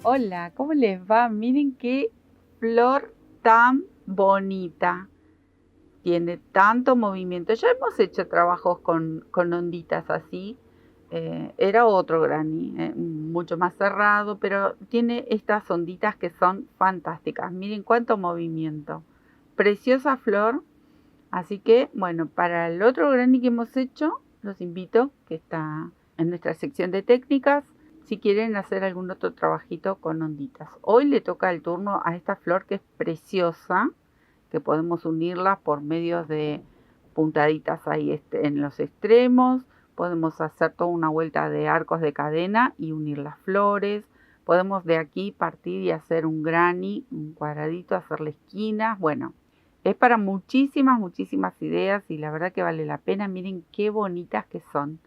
Hola, ¿cómo les va? Miren qué flor tan bonita. Tiene tanto movimiento. Ya hemos hecho trabajos con onditas así. Era otro granny, mucho más cerrado, pero tiene estas onditas que son fantásticas. Miren cuánto movimiento. Preciosa flor. Así que, bueno, para el otro granny que hemos hecho, los invito, que está en nuestra sección de técnicas, si quieren hacer algún otro trabajito con onditas. Hoy le toca el turno a esta flor que es preciosa, que podemos unirla por medio de puntaditas ahí en los extremos. Podemos hacer toda una vuelta de arcos de cadena y unir las flores. Podemos de aquí partir y hacer un granny, un cuadradito, hacerle esquinas. Bueno, es para muchísimas, muchísimas ideas y la verdad que vale la pena. Miren qué bonitas que son.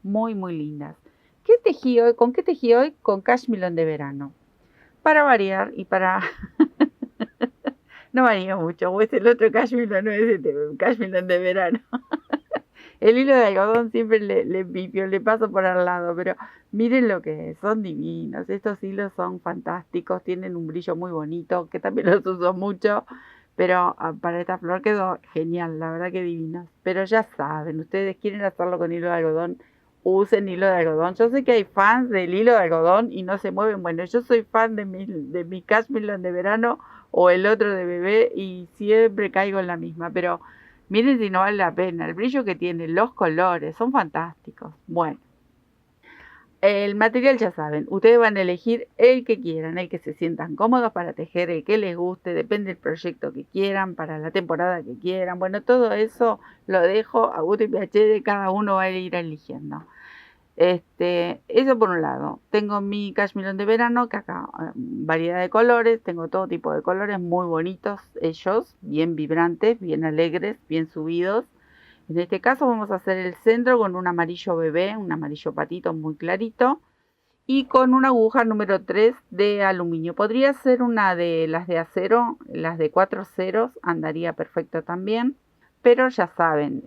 Muy, muy lindas. ¿Qué tejí hoy? ¿Con qué tejí hoy? Con cashmere de verano. Para variar y para... no varía mucho, o es el otro cashmere, no es este cashmere de verano. El hilo de algodón siempre le pipio, le paso por al lado, pero miren lo que es, son divinos. Estos hilos son fantásticos, tienen un brillo muy bonito, que también los uso mucho, pero para esta flor quedó genial, la verdad que divinos. Pero ya saben, ustedes quieren hacerlo con hilo de algodón, usen hilo de algodón. Yo sé que hay fans del hilo de algodón y no se mueven. Bueno, yo soy fan de mi cashmere de verano o el otro de bebé y siempre caigo en la misma, pero miren si no vale la pena, el brillo que tiene, los colores, son fantásticos. Bueno, el material ya saben, ustedes van a elegir el que quieran, el que se sientan cómodos para tejer, el que les guste, depende del proyecto que quieran, para la temporada que quieran. Bueno, todo eso lo dejo a gusto y piacere, de cada uno va a ir eligiendo. Eso por un lado. Tengo mi cashmere de verano, que acá variedad de colores, tengo todo tipo de colores muy bonitos ellos, bien vibrantes, bien alegres, bien subidos. En este caso vamos a hacer el centro con un amarillo bebé, un amarillo patito muy clarito y con una aguja número 3 de aluminio. Podría ser una de las de acero, las de 4 ceros, andaría perfecto también, pero ya saben,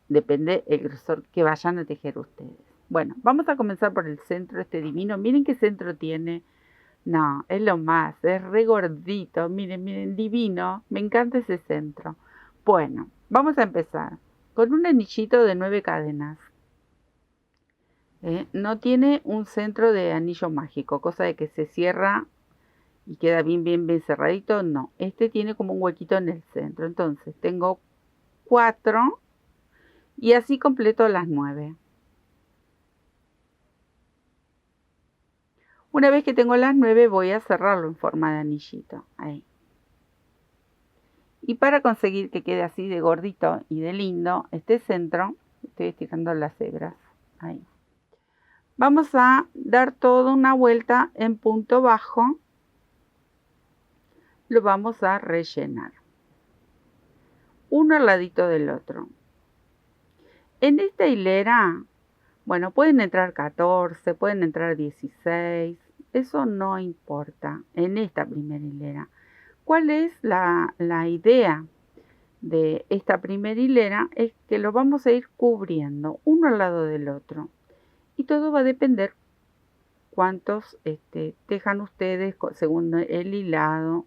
depende el grosor que vayan a tejer ustedes. Bueno, vamos a comenzar por el centro este divino. Miren qué centro tiene. No, es lo más, es re gordito. Miren, miren, divino. Me encanta ese centro. Bueno, vamos a empezar con un anillito de 9 cadenas. No tiene un centro de anillo mágico, cosa de que se cierra y queda bien, bien, bien cerradito. No, este tiene como un huequito en el centro. Entonces tengo 4 y así completo las 9. Una vez que tengo las 9 voy a cerrarlo en forma de anillito. Ahí. Y para conseguir que quede así de gordito y de lindo este centro, estoy estirando las hebras. Ahí. Vamos a dar toda una vuelta en punto bajo. Lo vamos a rellenar. Uno al ladito del otro. En esta hilera, bueno, pueden entrar 14, pueden entrar 16. Eso no importa en esta primera hilera. ¿Cuál es la idea de esta primera hilera? Es que lo vamos a ir cubriendo uno al lado del otro. Y todo va a depender cuántos tejan ustedes según el hilado.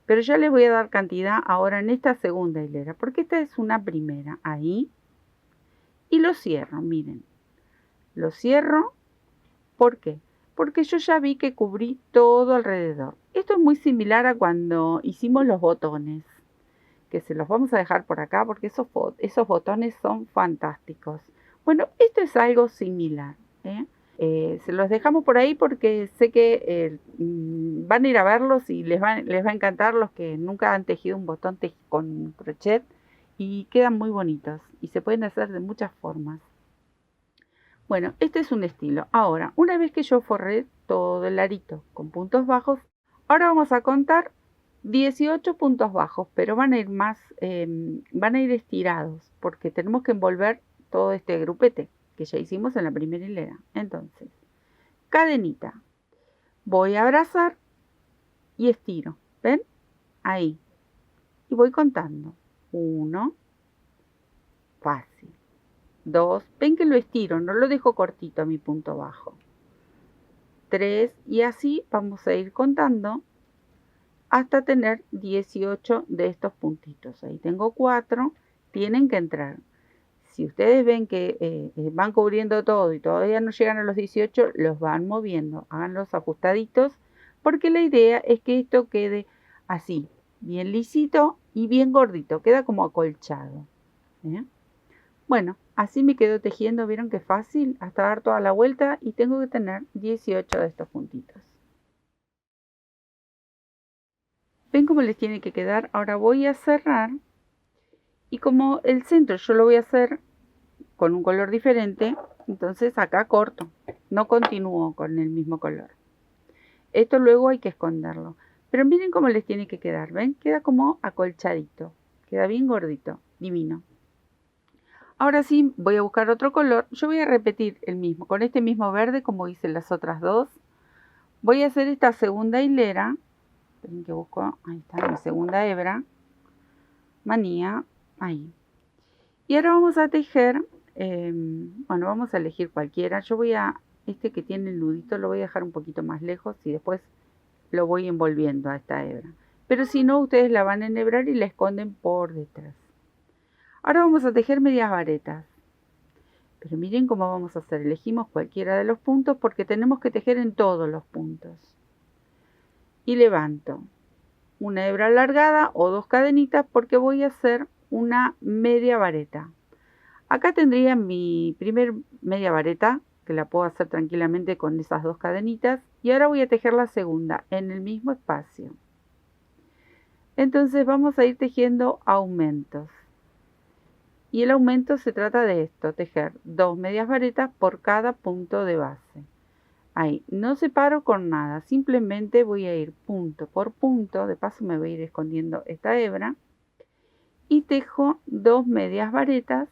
Pero yo les voy a dar cantidad ahora en esta segunda hilera, porque esta es una primera. Ahí. Y lo cierro, miren. Lo cierro. ¿Por qué? Porque yo ya vi que cubrí todo alrededor. Esto es muy similar a cuando hicimos los botones, que se los vamos a dejar por acá porque esos botones son fantásticos. Bueno, esto es algo similar. Se los dejamos por ahí porque sé que van a ir a verlos y les va a encantar los que nunca han tejido un botón con crochet y quedan muy bonitos y se pueden hacer de muchas formas. Bueno, este es un estilo. Ahora, una vez que yo forré todo el arito con puntos bajos, ahora vamos a contar 18 puntos bajos, pero van a ir van a ir estirados porque tenemos que envolver todo este grupete que ya hicimos en la primera hilera. Entonces, cadenita, voy a abrazar y estiro, ¿ven? Ahí, y voy contando. 1, fácil. 2, ven que lo estiro, no lo dejo cortito a mi punto bajo. 3 y así vamos a ir contando hasta tener 18 de estos puntitos. Ahí tengo 4, tienen que entrar. Si ustedes ven que van cubriendo todo y todavía no llegan a los 18, los van moviendo, háganlos ajustaditos, porque la idea es que esto quede así, bien lisito y bien gordito, queda como acolchado. Bueno, así me quedo tejiendo, vieron que fácil, hasta dar toda la vuelta y tengo que tener 18 de estos puntitos. ¿Ven cómo les tiene que quedar? Ahora voy a cerrar y como el centro yo lo voy a hacer con un color diferente, entonces acá corto, no continúo con el mismo color. Esto luego hay que esconderlo. Pero miren cómo les tiene que quedar, ¿ven? Queda como acolchadito, queda bien gordito, divino. Ahora sí, voy a buscar otro color. Yo voy a repetir el mismo, con este mismo verde como hice las otras dos. Voy a hacer esta segunda hilera. Esperen que busco, ahí está mi segunda hebra. Manía, ahí. Y ahora vamos a tejer, bueno, vamos a elegir cualquiera. Yo voy a, este que tiene el nudito lo voy a dejar un poquito más lejos y después lo voy envolviendo a esta hebra. Pero si no, ustedes la van a enhebrar y la esconden por detrás. Ahora vamos a tejer medias varetas. Pero miren cómo vamos a hacer. Elegimos cualquiera de los puntos porque tenemos que tejer en todos los puntos. Y levanto una hebra alargada o 2 cadenitas porque voy a hacer una media vareta. Acá tendría mi primer media vareta, que la puedo hacer tranquilamente con esas 2 cadenitas. Y ahora voy a tejer la segunda en el mismo espacio. Entonces vamos a ir tejiendo aumentos. Y el aumento se trata de esto, tejer 2 medias varetas por cada punto de base. Ahí, no separo con nada, simplemente voy a ir punto por punto, de paso me voy a ir escondiendo esta hebra, y tejo 2 medias varetas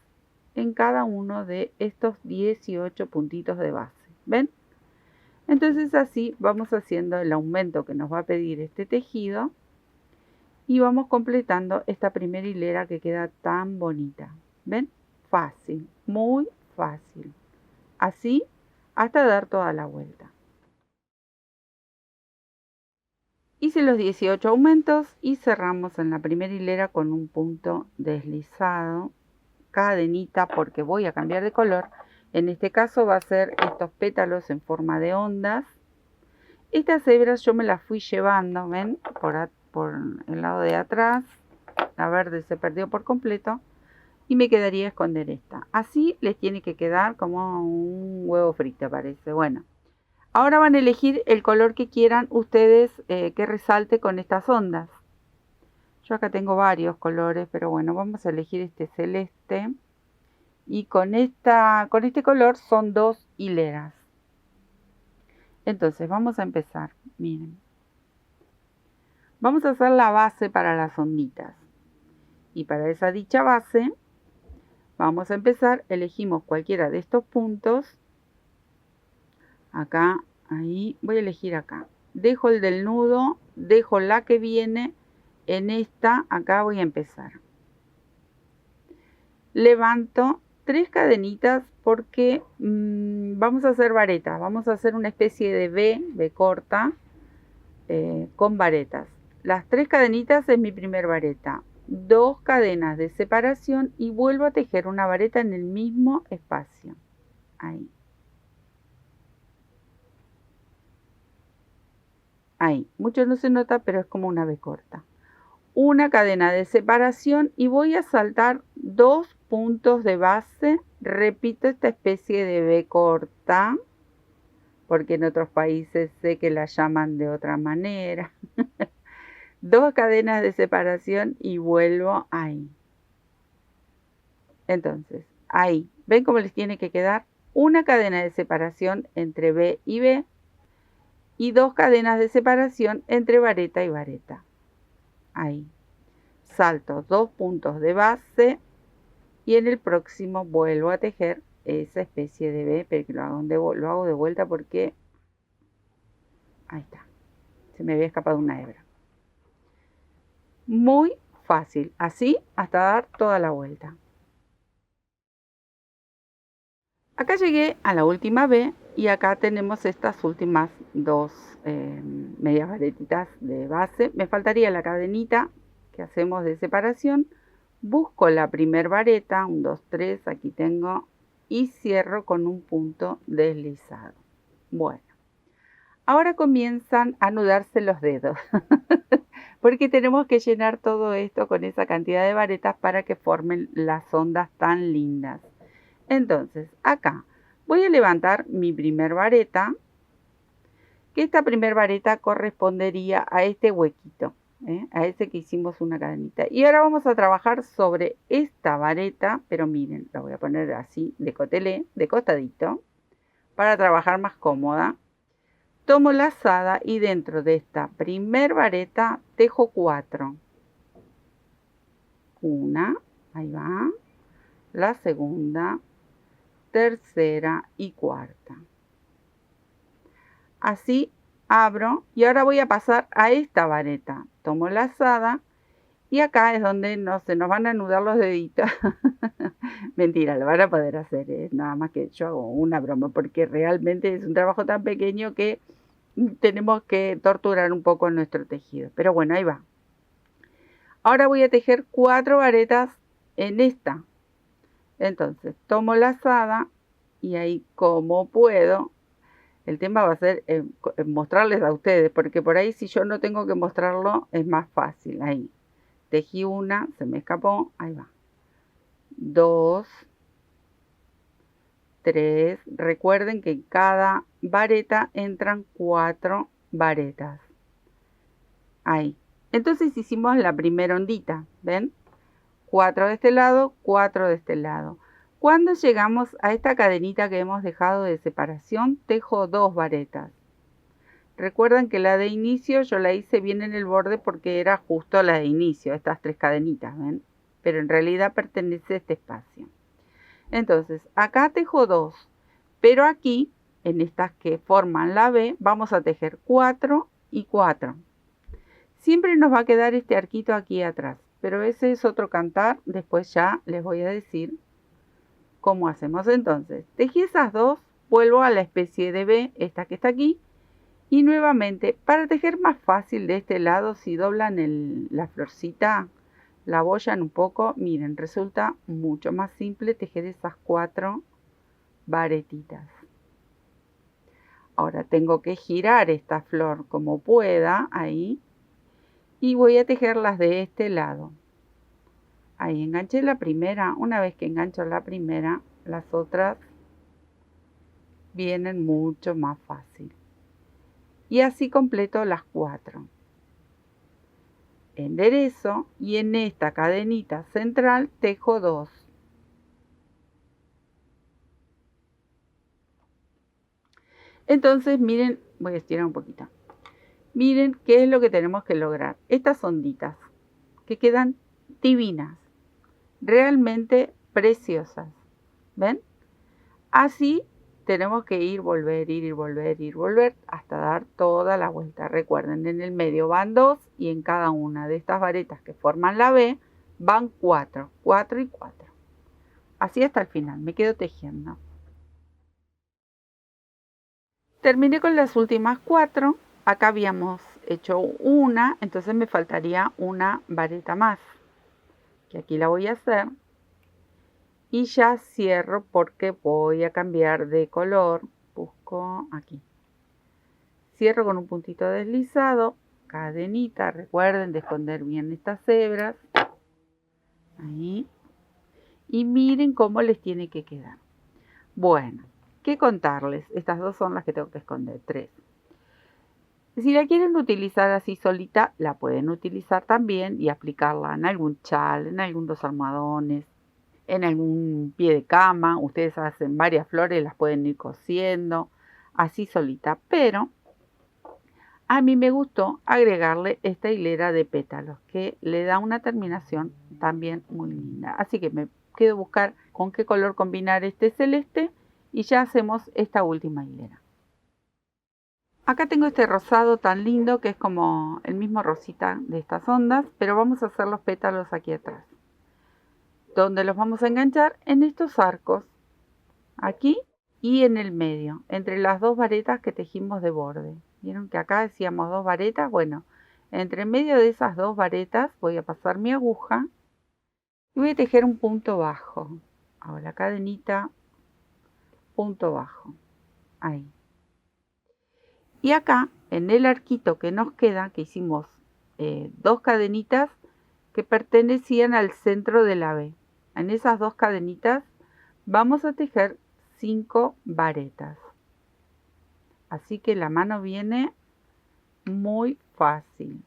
en cada uno de estos 18 puntitos de base. ¿Ven? Entonces así vamos haciendo el aumento que nos va a pedir este tejido y vamos completando esta primera hilera que queda tan bonita. ¿Ven? Fácil, muy fácil. Así hasta dar toda la vuelta. Hice los 18 aumentos y cerramos en la primera hilera con un punto deslizado, cadenita porque voy a cambiar de color. En este caso va a ser estos pétalos en forma de ondas. Estas hebras yo me las fui llevando, ¿ven? Por el lado de atrás. La verde se perdió por completo. Y me quedaría esconder esta. Así les tiene que quedar como un huevo frito, parece. Bueno, ahora van a elegir el color que quieran ustedes que resalte con estas ondas. Yo acá tengo varios colores, pero bueno, vamos a elegir este celeste. Y con este color son 2 hileras. Entonces vamos a empezar, miren. Vamos a hacer la base para las onditas. Y para esa dicha base, vamos a empezar, elegimos cualquiera de estos puntos. Acá, ahí, voy a elegir acá. Dejo el del nudo, dejo la que viene, en esta, acá voy a empezar. Levanto 3 cadenitas porque vamos a hacer varetas, vamos a hacer una especie de V corta con varetas. Las 3 cadenitas es mi primer vareta, 2 cadenas de separación y vuelvo a tejer una vareta en el mismo espacio. Ahí. Ahí, mucho no se nota, pero es como una V corta. Una cadena de separación y voy a saltar 2 puntos de base. Repito esta especie de V corta, porque en otros países sé que la llaman de otra manera. 2 cadenas de separación y vuelvo ahí. Entonces, ahí, ¿ven cómo les tiene que quedar? Una cadena de separación entre B y B y 2 cadenas de separación entre vareta y vareta. Ahí. Salto 2 puntos de base y en el próximo vuelvo a tejer esa especie de V, pero que lo hago de vuelta porque ahí está, se me había escapado una hebra. Muy fácil, así hasta dar toda la vuelta. Acá llegué a la última B y acá tenemos estas últimas dos medias varetitas de base. Me faltaría la cadenita que hacemos de separación. Busco la primer vareta, 1, 2, 3, aquí tengo, y cierro con un punto deslizado. Bueno, ahora comienzan a anudarse los dedos, porque tenemos que llenar todo esto con esa cantidad de varetas para que formen las ondas tan lindas. Entonces, acá voy a levantar mi primer vareta, que esta primer vareta correspondería a este huequito, a ese que hicimos una cadenita. Y ahora vamos a trabajar sobre esta vareta, pero miren, la voy a poner así de cotelé, de costadito, para trabajar más cómoda. Tomo la lazada y dentro de esta primer vareta tejo 4. Una, ahí va, la segunda, tercera y cuarta. Así abro y ahora voy a pasar a esta vareta. Tomo la lazada y acá es donde se nos van a anudar los deditos. Mentira, lo van a poder hacer, nada más que yo hago una broma porque realmente es un trabajo tan pequeño que tenemos que torturar un poco nuestro tejido. Pero bueno, ahí va. Ahora voy a tejer 4 varetas en esta. Entonces tomo la lazada y ahí como puedo. El tema va a ser mostrarles a ustedes, porque por ahí si yo no tengo que mostrarlo es más fácil. Ahí tejí una, se me escapó, ahí va. 2, 3, recuerden que en cada vareta entran 4 varetas. Ahí. Entonces hicimos la primera ondita, ¿ven? 4 de este lado, 4 de este lado. Cuando llegamos a esta cadenita que hemos dejado de separación, tejo 2 varetas. Recuerden que la de inicio yo la hice bien en el borde porque era justo la de inicio, estas 3 cadenitas, ¿ven? Pero en realidad pertenece a este espacio. Entonces, acá tejo 2, pero aquí, en estas que forman la B, vamos a tejer 4 y 4. Siempre nos va a quedar este arquito aquí atrás, pero ese es otro cantar, después ya les voy a decir cómo hacemos. Entonces, tejí esas 2, vuelvo a la especie de B, esta que está aquí, y nuevamente, para tejer más fácil de este lado, si doblan la florcita, la abollan un poco, miren, resulta mucho más simple tejer esas 4 varetitas. Ahora tengo que girar esta flor como pueda, ahí, y voy a tejerlas de este lado. Ahí enganché la primera. Una vez que engancho la primera, las otras vienen mucho más fácil. Y así completo las 4. Enderezo y en esta cadenita central tejo 2. Entonces miren, voy a estirar un poquito. Miren qué es lo que tenemos que lograr. Estas onditas que quedan divinas, realmente preciosas. ¿Ven? Así tenemos que ir, volver, ir, volver, ir, volver, hasta dar toda la vuelta. Recuerden, en el medio van 2 y en cada una de estas varetas que forman la B van 4, 4 y 4. Así hasta el final, me quedo tejiendo. Terminé con las últimas 4. Acá habíamos hecho una, entonces me faltaría una vareta más, que aquí la voy a hacer. Y ya cierro porque voy a cambiar de color. Busco aquí. Cierro con un puntito deslizado, cadenita, recuerden de esconder bien estas hebras. Ahí. Y miren cómo les tiene que quedar. Bueno, ¿qué contarles? Estas 2 son las que tengo que esconder, 3. Si la quieren utilizar así solita, la pueden utilizar también y aplicarla en algún chal, en algunos almohadones, en algún pie de cama. Ustedes hacen varias flores, las pueden ir cosiendo así solita, pero a mí me gustó agregarle esta hilera de pétalos que le da una terminación también muy linda. Así que me quedo buscar con qué color combinar este celeste y ya hacemos esta última hilera. Acá tengo este rosado tan lindo que es como el mismo rosita de estas ondas, pero vamos a hacer los pétalos aquí atrás. ¿Dónde los vamos a enganchar? En estos arcos. Aquí y en el medio, entre las dos varetas que tejimos de borde. ¿Vieron que acá decíamos 2 varetas? Bueno, entre medio de esas 2 varetas voy a pasar mi aguja y voy a tejer un punto bajo. Hago la cadenita, punto bajo, ahí. Y acá, en el arquito que nos queda, que hicimos 2 cadenitas que pertenecían al centro de la B. En esas 2 cadenitas vamos a tejer 5 varetas. Así que la mano viene muy fácil.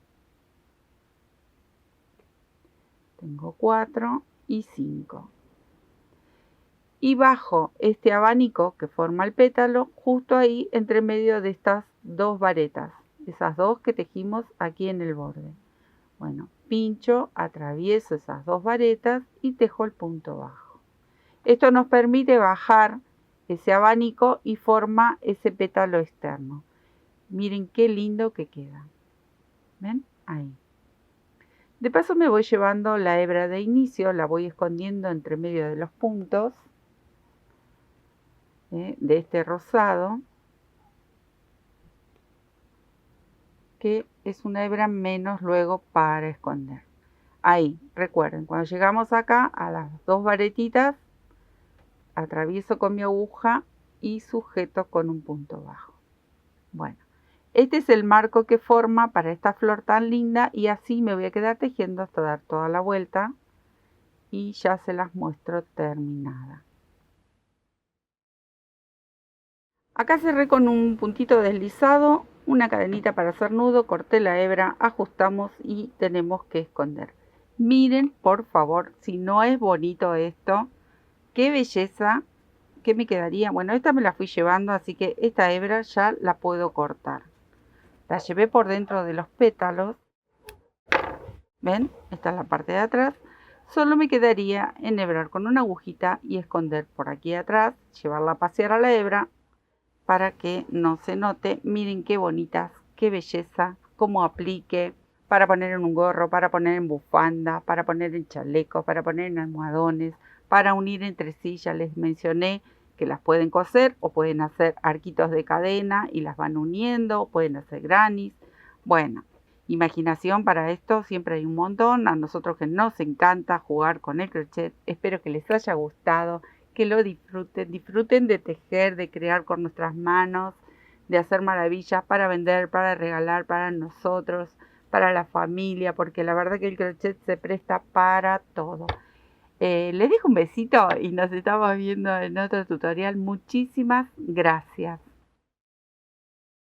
Tengo 4 y 5. Y bajo este abanico que forma el pétalo, justo ahí entre medio de estas 2 varetas. Esas 2 que tejimos aquí en el borde. Bueno, pincho, atravieso esas 2 varetas y tejo el punto bajo. Esto nos permite bajar ese abanico y forma ese pétalo externo. Miren qué lindo que queda. ¿Ven? Ahí. De paso me voy llevando la hebra de inicio, la voy escondiendo entre medio de los puntos de este rosado, que es una hebra menos luego para esconder. Ahí, recuerden, cuando llegamos acá a las 2 varetitas, atravieso con mi aguja y sujeto con un punto bajo. Bueno, este es el marco que forma para esta flor tan linda y así me voy a quedar tejiendo hasta dar toda la vuelta y ya se las muestro terminada. Acá cerré con un puntito deslizado, una cadenita para hacer nudo, corté la hebra, ajustamos y tenemos que esconder. Miren, por favor, si no es bonito esto, qué belleza que me quedaría. Bueno, esta me la fui llevando, así que esta hebra ya la puedo cortar. La llevé por dentro de los pétalos. ¿Ven? Esta es la parte de atrás. Solo me quedaría enhebrar con una agujita y esconder por aquí atrás, llevarla a pasear a la hebra para que no se note. Miren qué bonitas, qué belleza, cómo aplique para poner en un gorro, para poner en bufanda, para poner en chalecos, para poner en almohadones, para unir entre sí. Ya les mencioné que las pueden coser o pueden hacer arquitos de cadena y las van uniendo, pueden hacer granis. Bueno, imaginación para esto siempre hay un montón. A nosotros que nos encanta jugar con el crochet, espero que les haya gustado, que lo disfruten de tejer, de crear con nuestras manos, de hacer maravillas para vender, para regalar, para nosotros, para la familia, porque la verdad que el crochet se presta para todo. Les dejo un besito y nos estamos viendo en otro tutorial. Muchísimas gracias.